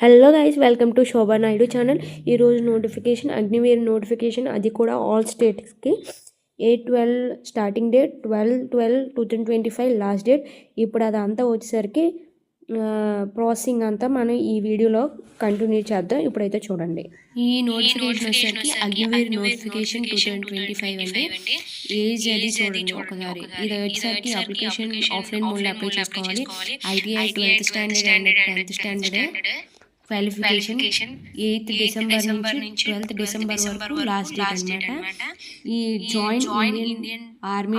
Hello guys, welcome to Shobha Naidu channel. ఈరోజు notification Agniveer notification, అది కూడా ఆల్ స్టేట్స్కి. 8/12 స్టార్టింగ్ డేట్, 12/12/2025 లాస్ట్ డేట్. ఇప్పుడు అదంతా వచ్చేసరికి ప్రాసెసింగ్ అంతా మనం ఈ వీడియోలో కంటిన్యూ చేద్దాం. ఇప్పుడైతే చూడండి. ఈ నోటిఫికేషన్ వచ్చేసరికి అగ్నివీర్ నోటిఫికేషన్ 2025 అండి. ఏజ్ అది చూడండి ఒకసారి. ఇది వచ్చేసరికి అప్లికేషన్ ఆఫ్లైన్ మోడ్లో అప్లై చేసుకోవాలి. ITI 12th standard and 10th standard qualification 8th December నుంచి 12th డిసెంబర్ వరకు లాస్ట్ డేట్ అనమాట. ఈ జాయిన్ ఇండియన్ ఆర్మీ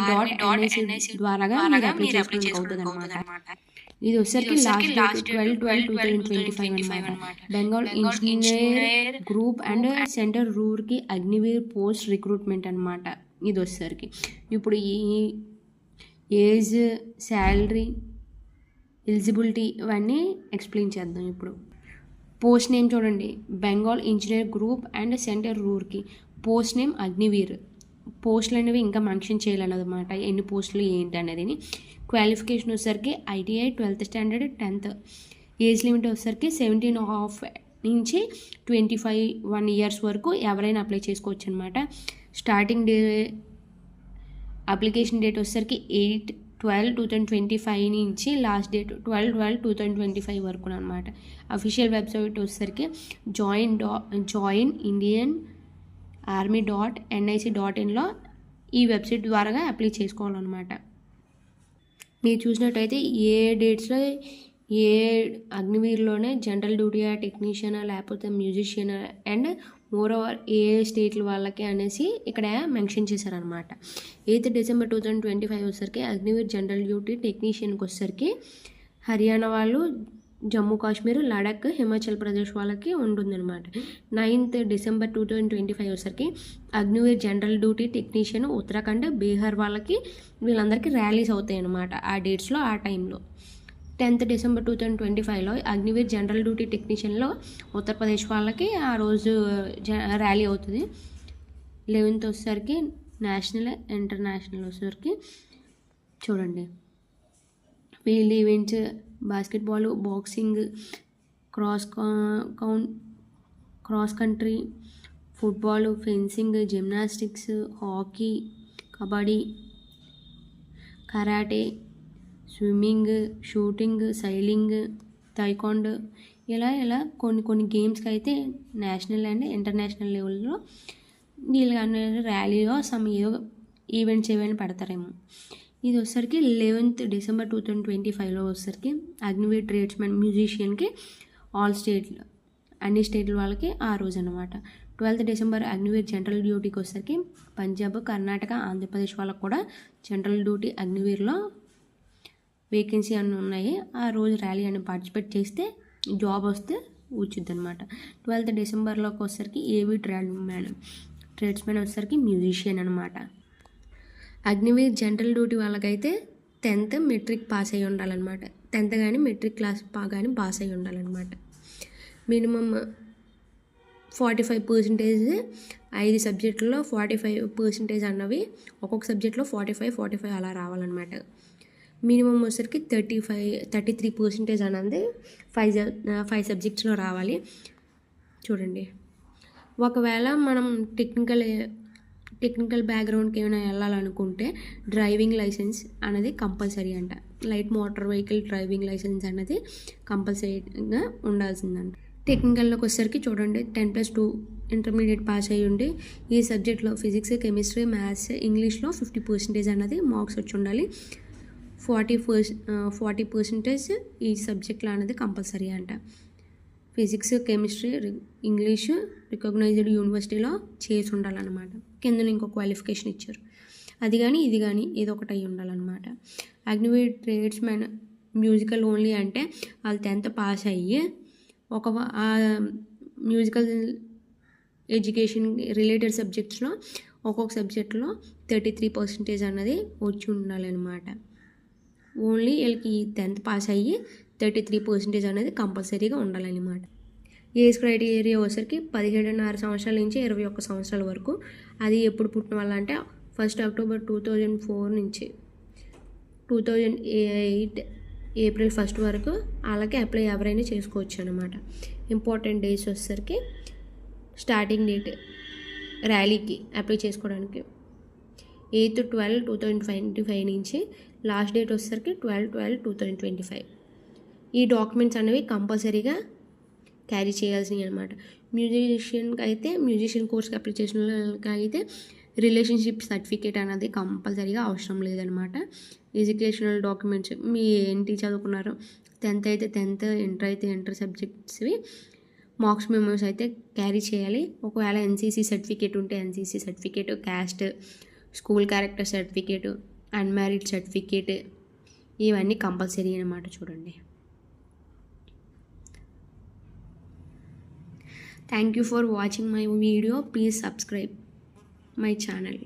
.NIC ద్వారా మీరు అప్లై చేసుకోవడానికి అవుతుంది అనమాట. ఇది వచ్చేసరికి లాస్ట్ డేట్ 12/12/2025 అనమాట. Bengal engineer group and centre Roorkee Agniveer post recruitment అనమాట. ఇది వచ్చేసరికి ఇప్పుడు ఈ ఏజ్, శాలరీ, ఎలిజిబిలిటీ ఇవన్నీ ఎక్స్ప్లెయిన్ చేద్దాం. ఇప్పుడు పోస్ట్ నేమ్ చూడండి, Bengal engineer group and centre Roorkee. Post name Agniveer. పోస్టులు అనేవి ఇంకా మెన్షన్ చేయాలన్నమాట, ఎన్ని పోస్టులు ఏంటి అనేది. క్వాలిఫికేషన్ వచ్చేసరికి ITI 12th standard 10th. Age limit వచ్చేసరికి 17 నుంచి 21 years వరకు ఎవరైనా అప్లై చేసుకోవచ్చు అనమాట. స్టార్టింగ్ అప్లికేషన్ డేట్ వచ్చేసరికి 8/12/2025 నుంచి లాస్ట్ డేట్ 12/12/2025 వరకు అనమాట. అఫీషియల్ వెబ్సైట్ వచ్చేసరికి జాయిన్ ఇండియన్ ఆర్మీ .NIC.inలో ఈ వెబ్సైట్ ద్వారా అప్లై చేసుకోవాలన్నమాట. మీరు చూసినట్టయితే ఏ డేట్స్లో ఏ అగ్నివీర్లోనే జనరల్ డ్యూటీ టెక్నీషియన్ లేకపోతే మ్యూజిషియన్ అండ్ మోర్ ఓవర్ ఏ స్టేట్ల వాళ్ళకి అనేసి ఇక్కడ మెన్షన్ చేశారనమాట. 8th డిసెంబర్ 2025 వచ్చేసరికి అగ్నివీర్ జనరల్ డ్యూటీ టెక్నీషియన్కి వచ్చేసరికి హర్యానా వాళ్ళు, జమ్మూ కాశ్మీర్, లడాక్, హిమాచల్ ప్రదేశ్ వాళ్ళకి ఉంటుందన్నమాట. 9th డిసెంబర్ 2025 వచ్చేసరికి Agniveer general duty technician Uttarakhand, Bihar వాళ్ళకి వీళ్ళందరికీ ర్యాలీస్ అవుతాయి అన్నమాట ఆ డేట్స్లో, ఆ టైంలో. 10th డిసెంబర్ 2025లో అగ్నివీర్ జనరల్ డ్యూటీ టెక్నీషియన్లో ఉత్తరప్రదేశ్ వాళ్ళకి ఆ రోజు ర్యాలీ అవుతుంది. 11th వచ్చేసరికి నేషనల్, ఇంటర్నేషనల్ వచ్చేసరికి చూడండి, field events, basketball, boxing, cross country, football, fencing, gymnastics, hockey, kabaddi, karate, swimming, shooting, sailing, తైకాండో, ఇలా కొన్ని గేమ్స్కి అయితే నేషనల్ అండ్ ఇంటర్నేషనల్ లెవెల్లో వీళ్ళు ర్యాలీలో సమ్ ఈవెంట్స్ ఏవైనా పెడతారేమో. ఇది వచ్చేసరికి 11th డిసెంబర్ 2025లో వచ్చేసరికి అగ్నివీర్ ట్రేడ్స్మెన్ మ్యూజిషియన్కి ఆల్ స్టేట్లు, అన్ని స్టేట్ల వాళ్ళకి ఆ రోజు అనమాట. 12th డిసెంబర్ అగ్నివీర్ జనరల్ డ్యూటీకి వచ్చేసరికి పంజాబ్, కర్ణాటక, ఆంధ్రప్రదేశ్ వాళ్ళకు కూడా జనరల్ డ్యూటీ అగ్నివీర్లో వేకెన్సీ అన్నీ ఉన్నాయి. ఆ రోజు ర్యాలీ అని పార్టిసిపేట్ చేస్తే జాబ్ వస్తే వచ్చింది అనమాట. 12th డిసెంబర్లోకి వచ్చేసరికి ఏవీ ట్రేడ్స్మెన్ వచ్చేసరికి మ్యూజిషియన్ అనమాట. అగ్నివీర్ జనరల్ డ్యూటీ వాళ్ళకైతే 10th మెట్రిక్ పాస్ అయ్యి ఉండాలన్నమాట. 10th కానీ మెట్రిక్ క్లాస్ కానీ పాస్ అయ్యి ఉండాలన్నమాట. మినిమం 45%, 5 సబ్జెక్టుల్లో 45% అన్నవి, ఒక్కొక్క సబ్జెక్ట్లో 45 అలా రావాలన్నమాట. మినిమం వచ్చేసరికి 33% అనేది 5 సబ్జెక్ట్స్లో రావాలి. చూడండి, ఒకవేళ మనం టెక్నికల్ బ్యాక్గ్రౌండ్కి ఏమైనా వెళ్ళాలనుకుంటే డ్రైవింగ్ లైసెన్స్ అనేది కంపల్సరీ అంట. Light motor vehicle driving licence అనేది కంపల్సరీగా ఉండాల్సిందంట. టెక్నికల్లోకి వచ్చేసరికి చూడండి, 10+2 ఇంటర్మీడియట్ పాస్ అయ్యి ఉండి ఈ సబ్జెక్ట్లో ఫిజిక్స్, కెమిస్ట్రీ, మ్యాథ్స్, ఇంగ్లీష్లో 50% అనేది మార్క్స్ వచ్చి ఉండాలి. 40% ఈ సబ్జెక్ట్లో అనేది కంపల్సరీ అంట. ఫిజిక్స్, కెమిస్ట్రీ, ఇంగ్లీషు రికగ్నైజ్డ్ యూనివర్సిటీలో చేసి ఉండాలన్నమాట. కింద ఇంకో క్వాలిఫికేషన్ ఇచ్చారు, అది కానీ ఇది కానీ ఏదో ఒకటి అయ్యి ఉండాలన్నమాట. అగ్నివీర్ ట్రేడ్స్మెన్ మ్యూజికల్ ఓన్లీ అంటే వాళ్ళు 10th పాస్ అయ్యి ఒక మ్యూజికల్ ఎడ్యుకేషన్ రిలేటెడ్ సబ్జెక్ట్స్లో ఒక్కొక్క సబ్జెక్ట్లో 33% అన్నది వచ్చి ఉండాలన్నమాట. ఓన్లీ వీళ్ళకి 10th పాస్ అయ్యి 33% అనేది కంపల్సరీగా ఉండాలన్నమాట. ఏజ్ క్రైటీరియా వచ్చేసరికి 17.5 సంవత్సరాల నుంచి 21 సంవత్సరాల వరకు. అది ఎప్పుడు పుట్టిన వాళ్ళంటే 1st October 2004 నుంచి 2008 ఏప్రిల్ 1 వరకు అలాగే అప్లై ఎవరైనా చేసుకోవచ్చు అనమాట. ఇంపార్టెంట్ డేస్ వచ్చేసరికి స్టార్టింగ్ డేట్ ర్యాలీకి అప్లై చేసుకోవడానికి 8/12/2025 నుంచి లాస్ట్ డేట్ వచ్చేసరికి 12/12/2025. ఈ డాక్యుమెంట్స్ అనేవి కంపల్సరీగా క్యారీ చేయాల్సినవి అనమాట. మ్యూజిషియన్ కోర్స్కి అప్లై చేసిన వాళ్ళకి అయితే రిలేషన్షిప్ సర్టిఫికేట్ అనేది కంపల్సరీగా అవసరం లేదనమాట. ఎడ్యుకేషనల్ డాక్యుమెంట్స్ మీ ఏంటి చదువుకున్నారో 10th అయితే 10th, ఇంటర్ అయితే ఇంటర్ సబ్జెక్ట్స్వి మార్క్స్ మెమోస్ అయితే క్యారీ చేయాలి. ఒకవేళ ఎన్సీసీ సర్టిఫికేట్ ఉంటే NCC certificate, caste, school character certificate, unmarried certificate ఇవన్నీ కంపల్సరీ అనమాట. చూడండి. Thank you for watching my video. Please subscribe my channel.